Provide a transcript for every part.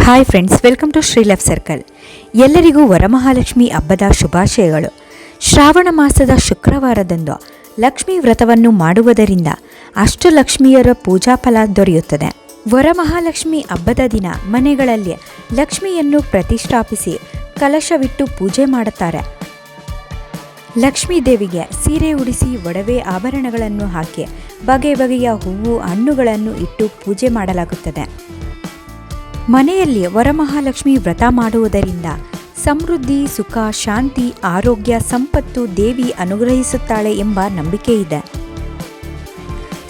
Hi friends, welcome to Shri love circle. ಎಲ್ಲರಿಗೂ ವರಮಹಾಲಕ್ಷ್ಮಿ ಹಬ್ಬದ ಶುಭಾಶಯಗಳು. ಶ್ರಾವಣ ಮಾಸದ ಶುಕ್ರವಾರದಂದು ಲಕ್ಷ್ಮೀ ವ್ರತವನ್ನು ಮಾಡುವುದರಿಂದ ಅಷ್ಟಲಕ್ಷ್ಮಿಯರ ಪೂಜಾ ಫಲ ದೊರೆಯುತ್ತದೆ. ವರಮಹಾಲಕ್ಷ್ಮಿ ಹಬ್ಬದ ದಿನ ಮನೆಗಳಲ್ಲಿ ಲಕ್ಷ್ಮಿಯನ್ನು ಪ್ರತಿಷ್ಠಾಪಿಸಿ ಕಲಶವಿಟ್ಟು ಪೂಜೆ ಮಾಡುತ್ತಾರೆ. ಲಕ್ಷ್ಮೀ ದೇವಿಗೆ ಸೀರೆ ಉಡಿಸಿ ಒಡವೆ ಆಭರಣಗಳನ್ನು ಹಾಕಿ ಬಗೆ ಬಗೆಯ ಹೂವು ಹಣ್ಣುಗಳನ್ನು ಇಟ್ಟು ಪೂಜೆ ಮಾಡಲಾಗುತ್ತದೆ. ಮನೆಯಲ್ಲಿ ವರಮಹಾಲಕ್ಷ್ಮಿ ವ್ರತ ಮಾಡುವುದರಿಂದ ಸಮೃದ್ಧಿ, ಸುಖ, ಶಾಂತಿ, ಆರೋಗ್ಯ, ಸಂಪತ್ತು ದೇವಿ ಅನುಗ್ರಹಿಸುತ್ತಾಳೆ ಎಂಬ ನಂಬಿಕೆ ಇದೆ.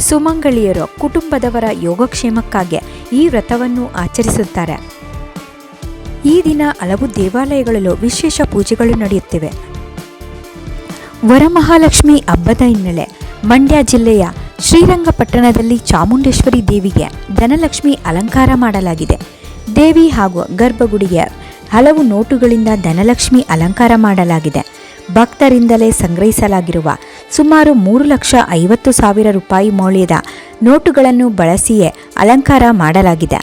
ಸುಮಂಗಳಿಯರು ಕುಟುಂಬದವರ ಯೋಗಕ್ಷೇಮಕ್ಕಾಗಿ ಈ ವ್ರತವನ್ನು ಆಚರಿಸುತ್ತಾರೆ. ಈ ದಿನ ಹಲವು ದೇವಾಲಯಗಳಲ್ಲೂ ವಿಶೇಷ ಪೂಜೆಗಳು ನಡೆಯುತ್ತಿವೆ. ವರಮಹಾಲಕ್ಷ್ಮಿ ಹಬ್ಬದ ಹಿನ್ನೆಲೆ ಮಂಡ್ಯ ಜಿಲ್ಲೆಯ ಶ್ರೀರಂಗಪಟ್ಟಣದಲ್ಲಿ ಚಾಮುಂಡೇಶ್ವರಿ ದೇವಿಗೆ ಧನಲಕ್ಷ್ಮಿ ಅಲಂಕಾರ ಮಾಡಲಾಗಿದೆ. ದೇವಿ ಹಾಗೂ ಗರ್ಭಗುಡಿಗೆ ಹಲವು ನೋಟುಗಳಿಂದ ಧನಲಕ್ಷ್ಮಿ ಅಲಂಕಾರ ಮಾಡಲಾಗಿದೆ. ಭಕ್ತರಿಂದಲೇ ಸಂಗ್ರಹಿಸಲಾಗಿರುವ ಸುಮಾರು 3,50,000 ರೂಪಾಯಿ ಮೌಲ್ಯದ ನೋಟುಗಳನ್ನು ಬಳಸಿಯೇ ಅಲಂಕಾರ ಮಾಡಲಾಗಿದೆ.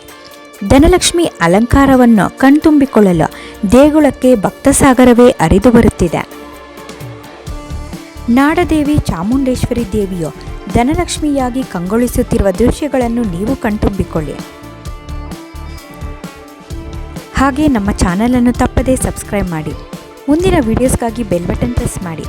ಧನಲಕ್ಷ್ಮಿ ಅಲಂಕಾರವನ್ನು ಕಣ್ತುಂಬಿಕೊಳ್ಳಲು ದೇಗುಲಕ್ಕೆ ಭಕ್ತಸಾಗರವೇ ಹರಿದು ಬರುತ್ತಿದೆ. ನಾಡದೇವಿ ಚಾಮುಂಡೇಶ್ವರಿ ದೇವಿಯು ಧನಲಕ್ಷ್ಮಿಯಾಗಿ ಕಂಗೊಳಿಸುತ್ತಿರುವ ದೃಶ್ಯಗಳನ್ನು ನೀವು ಕಣ್ತುಂಬಿಕೊಳ್ಳಿ. ಹಾಗೆ ನಮ್ಮ ಚಾನಲನ್ನು ತಪ್ಪದೇ ಸಬ್ಸ್ಕ್ರೈಬ್ ಮಾಡಿ. ಮುಂದಿನ ವಿಡಿಯೋಸ್ಗಾಗಿ ಬೆಲ್ ಬಟನ್ ಪ್ರೆಸ್ ಮಾಡಿ.